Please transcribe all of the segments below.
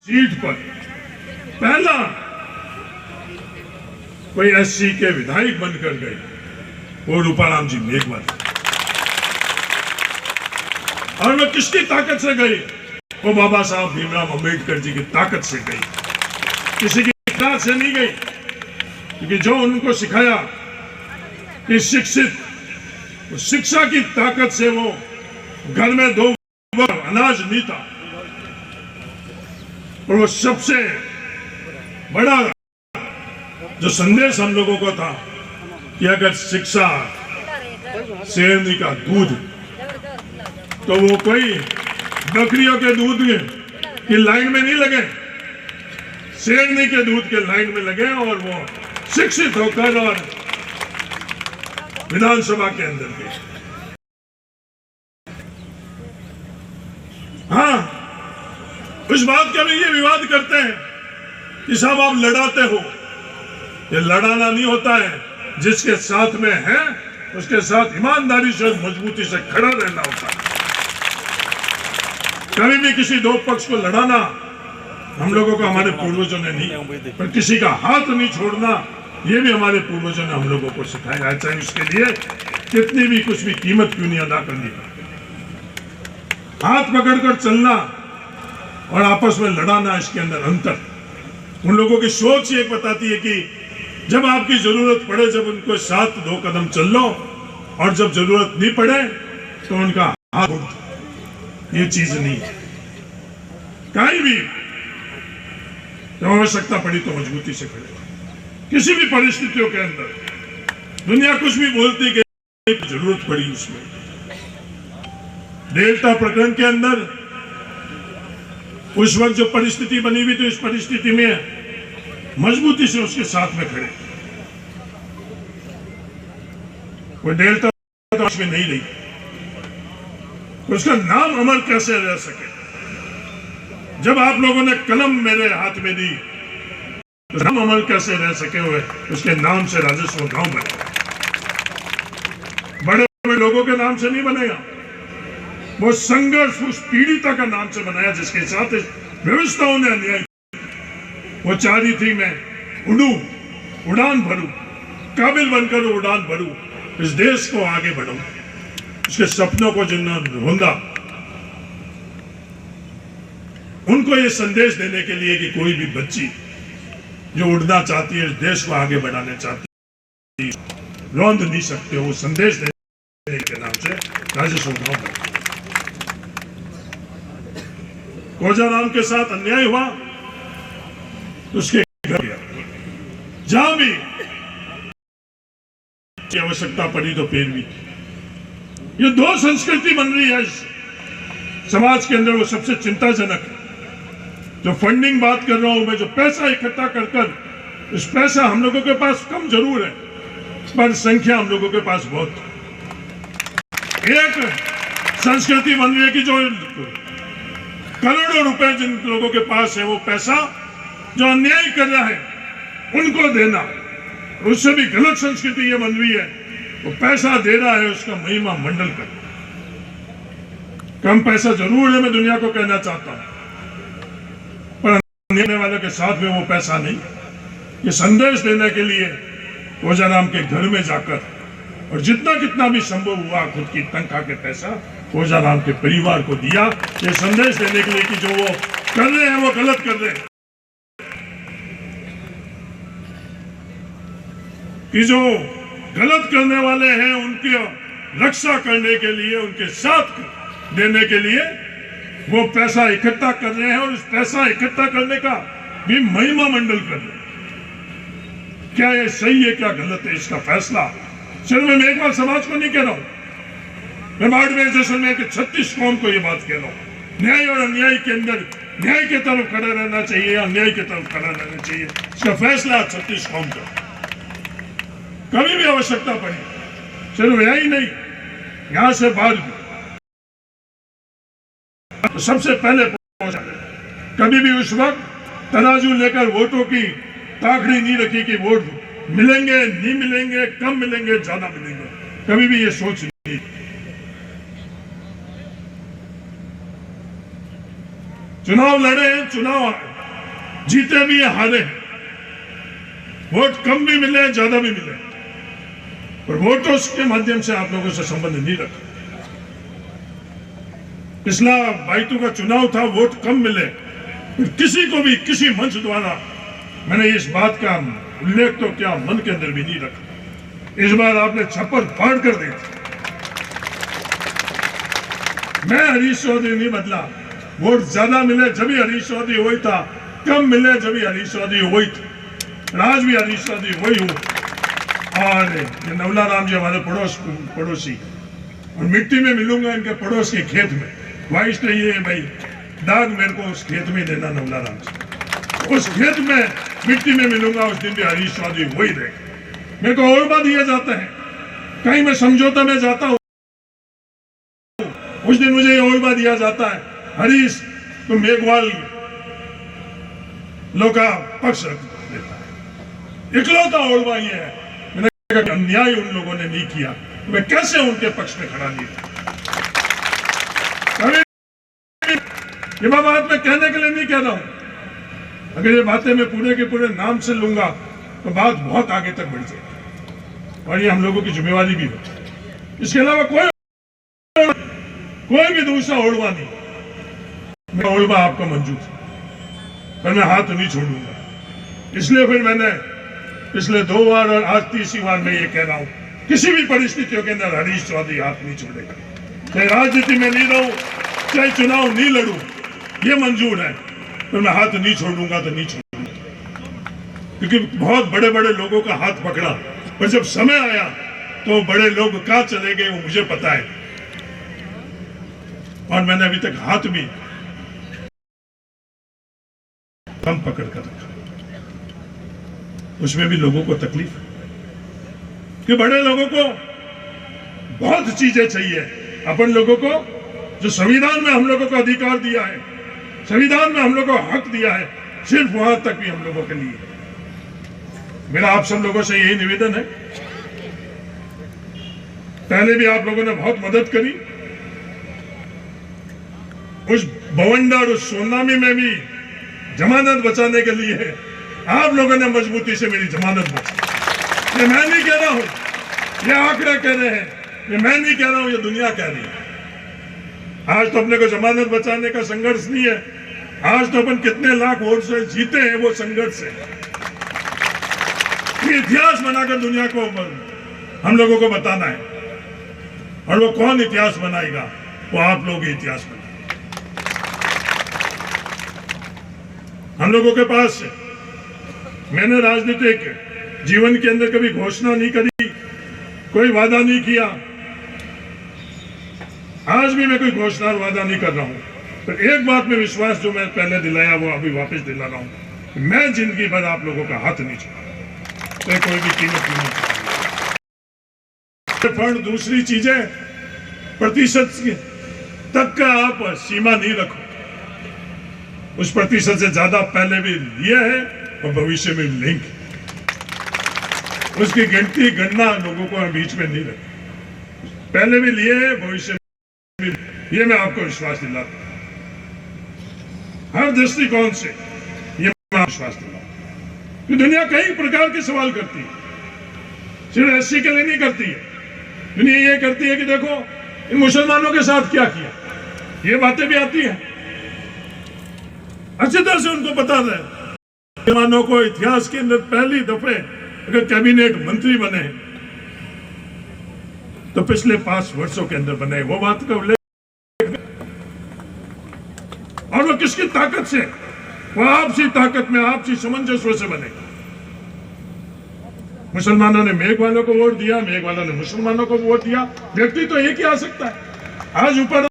Seat पर पहला कोई एससी के विधायक बनकर गए वो रूपाराम जी मेघवाल। और वो किसकी ताकत से गई? वो बाबा साहब भीमराव अंबेडकर जी की ताकत से गई, किसी की ताकत से नहीं गई। क्योंकि जो उनको सिखाया कि शिक्षित, शिक्षा की ताकत से वो घर में 2 वक्त अनाज नहीं था। और वो सबसे बड़ा जो संदेश हम लोगों को था कि अगर शिक्षा शेरनी का दूध, तो वो कोई बकरियों के दूध की लाइन में नहीं लगे, शेरनी के दूध के लाइन में लगे और वो शिक्षित होकर और विधानसभा के अंदर गए। हाँ, उस बात का भी ये विवाद करते हैं कि साहब आप लड़ाते हो। ये लड़ाना नहीं होता है, जिसके साथ में है उसके साथ ईमानदारी से मजबूती से खड़ा रहना होता है। कभी भी किसी 2 पक्ष को लड़ाना हम लोगों को हमारे पूर्वजों ने नहीं, पर किसी का हाथ नहीं छोड़ना ये भी हमारे पूर्वजों ने हम लोगों को सिखाया है, चाहे उसके लिए कितनी भी कुछ भी कीमत क्यों नहीं अदा करनी। हाथ पकड़कर चलना और आपस में लड़ाना, इसके अंदर अंतर। उन लोगों की सोच ये बताती है कि जब आपकी जरूरत पड़े, जब उनको साथ 2 कदम चल लो, और जब जरूरत नहीं पड़े तो उनका हाथ उठ दो। ये चीज नहीं है। कहीं भी जब आवश्यकता पड़ी तो मजबूती से खड़े। किसी भी परिस्थितियों के अंदर दुनिया कुछ भी बोलती कि जरूरत पड़ी उसमें। डेल्टा प्रकरण के अंदर उस वक्त जो परिस्थिति बनी हुई, तो इस परिस्थिति में मजबूती से उसके साथ में खड़े। कोई डेल्टा में नहीं रही, उसका नाम अमर कैसे रह सके? जब आप लोगों ने कलम मेरे हाथ में दी, तो नाम अमर कैसे रह सके हुए? उसके नाम से राजस्व गांव बने। बड़े बड़े लोगों के नाम से नहीं बनेगा, वो संघर्ष उस पीड़िता का नाम से बनाया जिसके साथ व्यवस्थाओं ने अन्याय। वो चाह रही थी मैं उड़ूं, उड़ान भरूं, काबिल बनकर उड़ान भरूं, इस देश को आगे बढ़ूं। उसके सपनों को जिन्होंने ढूंढा, उनको ये संदेश देने के लिए कि कोई भी बच्ची जो उड़ना चाहती है, इस देश को आगे बढ़ाना चाहती है, रौंद नहीं सकते। वो संदेश देने के नाम से राजस्व गांव बना। कोजाराम के साथ अन्याय हुआ, उसके घर गया। जहां भी आवश्यकता पड़ी तो फिर भी ये 2 संस्कृति बन रही है समाज के अंदर। वो सबसे चिंताजनक है। जो फंडिंग बात कर रहा हूं मैं, जो पैसा इकट्ठा कर कर, इस पैसा हम लोगों के पास कम जरूर है, पर संख्या हम लोगों के पास बहुत। एक संस्कृति बन रही है कि जो करोड़ों रुपए जिन लोगों के पास है, वो पैसा जो अन्याय कर रहा है उनको देना। उससे भी गलत संस्कृति ये बन रही है, वो पैसा दे रहा है उसका महिमा मंडल कर। कम पैसा जरूर है, मैं दुनिया को कहना चाहता हूं, पर देने वालों के साथ में वो पैसा नहीं। ये संदेश देने के लिए कोजाराम के घर में जाकर और जितना कितना भी संभव हुआ खुद की तनख्वाह के पैसा कोजाराम के परिवार को दिया, ये संदेश देने के लिए कि जो वो कर रहे हैं वो गलत कर रहे हैं, कि जो गलत करने वाले हैं उनकी रक्षा करने के लिए, उनके साथ देने के लिए वो पैसा इकट्ठा कर रहे हैं, और उस पैसा इकट्ठा करने का भी महिमा मंडल कर रहे हैं। क्या ये सही है, क्या गलत है, इसका फैसला सिर्फ मैं मेघवाल समाज को नहीं कह रहा हूं, मैं बाड़मेर जैसलमेर के 36 कौम को ये बात कह रहा हूं। न्याय और अन्याय के अंदर न्याय की तरफ खड़ा रहना चाहिए, अन्याय की तरफ खड़ा रहना चाहिए, इसका फैसला 36 कौम का। कभी भी आवश्यकता पड़ी, सिर्फ यही नहीं, यहां से बाहर भी तो सबसे पहले पहुंचा। कभी भी उस वक्त तराजू लेकर वोटों की ताकड़ी नहीं रखी कि वोट मिलेंगे, नहीं मिलेंगे, कम मिलेंगे, ज्यादा मिलेंगे, कभी भी ये सोच नहीं। चुनाव लड़े हैं, चुनाव जीते भी हैं, हारे हैं, वोट कम भी मिले ज्यादा भी मिले, और वोटों के माध्यम से आप लोगों से संबंध नहीं रखा। पिछला बाईतू का चुनाव था, वोट कम मिले, फिर किसी को भी किसी मंच द्वारा मैंने इस बात का उल्लेख तो क्या मन के अंदर भी नहीं रखा। इस बार आपने छप्पर फाड़ कर दी। मैं हरीश चौधरी नहीं बदला, वोट ज्यादा मिले जब भी हरीश चौधरी वही था, कम मिले जब भी हरीश चौधरी वही था, आज भी हरीश चौधरी वही हूँ। और ये नवला राम जी हमारे पड़ोसी, और मिट्टी में मिलूंगा इनके पड़ोस के खेत में। ख्वाहिश तो ये है भाई, दाग मेरे को उस खेत में देना नवला राम जी, उस खेत में मिट्टी में मिलूंगा, उस दिन भी हरीश चौधरी वही रहे। मेरे को ओलबा दिया जाता है, कहीं मैं समझौता में जाता हूँ, उस दिन मुझे ये ओलबा दिया जाता है, हरीश तो मेघवाल लोग का पक्ष देता है। इकलौता ओलबा ये है। मैंने कहा अन्याय उन लोगों ने नहीं किया, मैं कैसे उनके पक्ष में खड़ा नहीं था। ये बात मैं कहने के लिए नहीं कह रहा हूं, अगर ये बातें मैं पूरे के पूरे नाम से लूंगा तो बात बहुत आगे तक बढ़ जाएगी, और ये हम लोगों की जिम्मेवारी भी हो। इसके अलावा कोई भी दूसरा ओलबा नहीं, मैं ओलबा आपको मंजूर है, पर मैं हाथ नहीं छोड़ूंगा। इसलिए फिर मैंने पिछले 2 बार और आज तीसरी बार मैं ये कह रहा हूं, किसी भी परिस्थितियों के अंदर हरीश चौधरी हाथ नहीं छोड़ेगा। चाहे राजनीति में नहीं रहूं, चाहे चुनाव नहीं लड़ूं, ये मंजूर है, पर मैं हाथ नहीं छोड़ूंगा तो नहीं छोड़ूंगा। क्योंकि बहुत बड़े बड़े लोगों का हाथ पकड़ा, पर जब समय आया तो बड़े लोग कहां चले गए वो मुझे पता है, और मैंने अभी तक हाथ भी कम पकड़ कर रखा। उसमें भी लोगों को तकलीफ है कि बड़े लोगों को बहुत चीजें चाहिए, अपन लोगों को जो संविधान में हम लोगों को अधिकार दिया है, संविधान में हम लोगों को हक दिया है, सिर्फ वहां तक भी हम लोगों के लिए। मेरा आप सब लोगों से यही निवेदन है, पहले भी आप लोगों ने बहुत मदद करी, उस बवंडर उस सोनामी में भी जमानत बचाने के लिए आप लोगों ने मजबूती से मेरी जमानत बचाई। ये मैं नहीं कह रहा हूं, ये आंकड़े कह रहे हैं, ये मैं नहीं कह रहा हूं, ये दुनिया कह रही है। आज तो अपने को जमानत बचाने का संघर्ष नहीं है, आज तो अपन कितने लाख वोट से जीते हैं वो संघर्ष है। ये इतिहास बनाकर दुनिया को हम लोगों को बताना है, और वो कौन इतिहास बनाएगा, वो आप लोग ही इतिहास बनाएंगे। हम लोगों के पास मैंने राजनीतिक जीवन के अंदर कभी घोषणा नहीं करी, कोई वादा नहीं किया, आज भी मैं कोई घोषणा और वादा नहीं कर रहा हूं, पर एक बात में विश्वास जो मैं पहले दिलाया वो अभी वापस दिला रहा हूं, मैं जिंदगी भर आप लोगों का हाथ नहीं छोड़ा, तो कोई भी कीमत नहीं चाहिए। फंड दूसरी चीजें प्रतिशत तक का आप सीमा नहीं रखो, उस प्रतिशत से ज्यादा पहले भी लिए है और भविष्य में भी लेंगे, उसकी गिनती गणना लोगों को बीच में नहीं रखी, पहले भी लिए है भविष्य में, ये मैं आपको विश्वास दिलाता हूं, हर दृष्टिकोण से ये मैं विश्वास दिलाता हूं। दुनिया कई प्रकार के सवाल करती है, सिर्फ एससी के लिए नहीं करती है, दुनिया ये करती है कि देखो इन मुसलमानों के साथ क्या किया, ये बातें भी आती है, अच्छी तरह से उनको पता है। मुसलमानों को इतिहास के अंदर पहली दफे अगर कैबिनेट मंत्री बने तो पिछले 5 वर्षों के अंदर बने, वो बात का उल्लेख, और वो किसकी ताकत से, वो आपसी ताकत में आपसी सामंजस्य से बने। मुसलमानों ने मेघ वालों को वोट दिया, मेघ वालों ने मुसलमानों को वोट दिया, व्यक्ति तो एक ही आ सकता है। आज ऊपर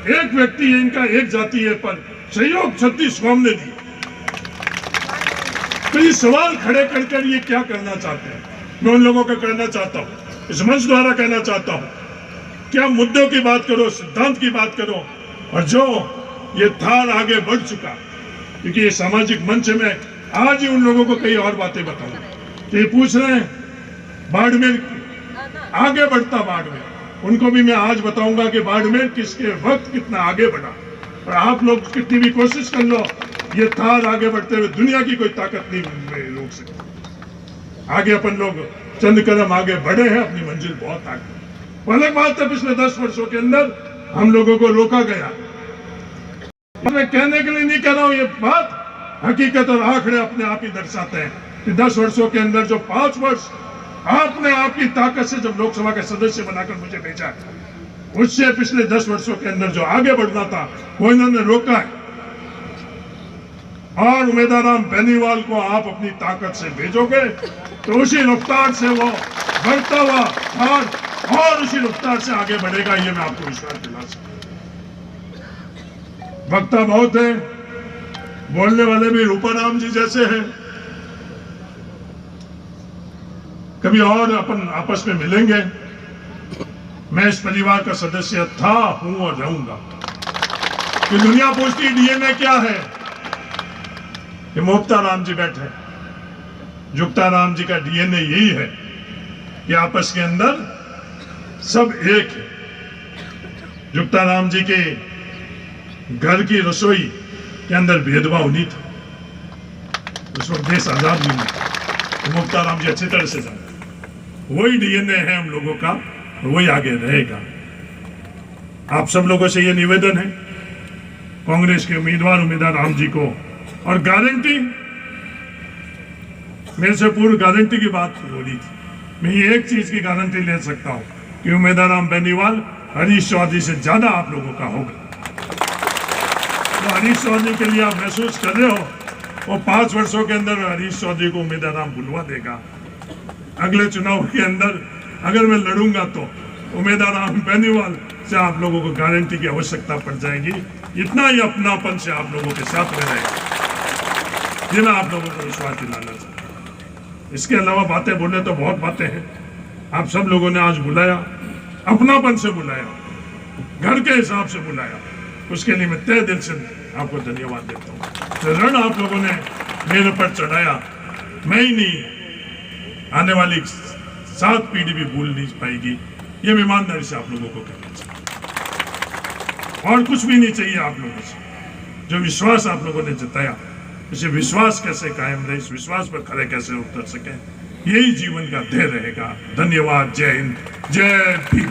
एक व्यक्ति है, इनका एक जाति है, पर सहयोग 36 कौम ने दी। तो ये सवाल खड़े करके ये क्या करना चाहते हैं, मैं उन लोगों को कहना चाहता हूं, इस मंच द्वारा कहना चाहता हूं, क्या मुद्दों की बात करो, सिद्धांत की बात करो, और जो ये थार आगे बढ़ चुका, क्योंकि ये सामाजिक मंच में आज ही उन लोगों को कई और बातें बताऊंगा। तो ये पूछ रहे हैं बाड़मेर आगे बढ़ता, बाड़मेर उनको भी मैं आज बताऊंगा कि बाड़मेर किसके वक्त कितना आगे बढ़ा, और आप लोग कितनी भी कोशिश कर लो, ये थार आगे बढ़ते हुए दुनिया की कोई ताकत नहीं रोक सकती। आगे अपन लोग चंद कदम आगे बढ़े हैं, अपनी मंजिल बहुत आगे। अलग बात है पिछले 10 वर्षों के अंदर हम लोगों को रोका गया। मैं कहने के लिए नहीं कह रहा हूं, ये बात हकीकत और आंकड़े अपने आप ही दर्शाते हैं कि 10 वर्षों के अंदर जो 5 वर्ष आपने आपकी ताकत से जब लोकसभा के सदस्य बनाकर मुझे भेजा, उससे पिछले 10 वर्षों के अंदर जो आगे बढ़ना था वो इन्होंने रोका है। और उमेदवाराम बेनीवाल को आप अपनी ताकत से भेजोगे तो उसी रफ्तार से वो बढ़ता हुआ और उसी रफ्तार से आगे बढ़ेगा, ये मैं आपको विश्वास दिला सकता हूं। वक्ता बहुत है, बोलने वाले भी रूपाराम जी जैसे हैं। कभी और अपन आपस में मिलेंगे। मैं इस परिवार का सदस्य था, हूं और रहूंगा। कि दुनिया पूछती डीएनए क्या है, कि मुक्ताराम जी बैठे, जुक्ताराम जी का डीएनए यही है कि आपस के अंदर सब एक है। जुक्ताराम जी के घर की रसोई के अंदर भेदभाव नहीं था, उस वक्त देश आजाद नहीं था। तो मुक्ताराम जी अच्छी तरह से जानते, वही डीएनए है हम लोगों का, वही आगे रहेगा। आप सब लोगों से ये निवेदन है, कांग्रेस के उम्मीदवार राम जी को, और गारंटी, मेरे से पूर्व गारंटी की बात बोली थी, मैं ये एक चीज की गारंटी ले सकता हूं कि उमेदवाराम बेनीवाल हरीश चौधरी से ज्यादा आप लोगों का होगा। तो हरीश चौधरी के लिए आप महसूस कर रहे हो, वो 5 वर्षों के अंदर हरीश चौधरी को उमेदवाराम बुलवा देगा। अगले चुनाव के अंदर अगर मैं लड़ूंगा तो उमेदवाराम बेनीवाल से आप लोगों को गारंटी की आवश्यकता पड़ जाएगी। इतना ही अपनापन से आप लोगों के साथ में रहेगा, ये मैं आप लोगों को विश्वास दिलाना चाहता हूं। इसके अलावा बातें बोले तो बहुत बातें हैं। आप सब लोगों ने आज बुलाया, अपनापन से बुलाया, घर के हिसाब से बुलाया, उसके लिए मैं तहे दिल से आपको धन्यवाद देता हूँ। जो रण आप लोगों ने मेरे पर चढ़ाया, मैं ही नहीं, आने वाली 7 पीढ़ी भी भूल नहीं पाएगी। ये मैं ईमानदारी से आप लोगों को कहना चाहता हूँ। और कुछ भी नहीं चाहिए आप लोगों से। जो विश्वास आप लोगों ने जताया, इसे विश्वास कैसे कायम रहे, इस विश्वास पर खड़े कैसे उतर सके, यही जीवन का ध्येय रहेगा। धन्यवाद। जय हिंद, जय भीम।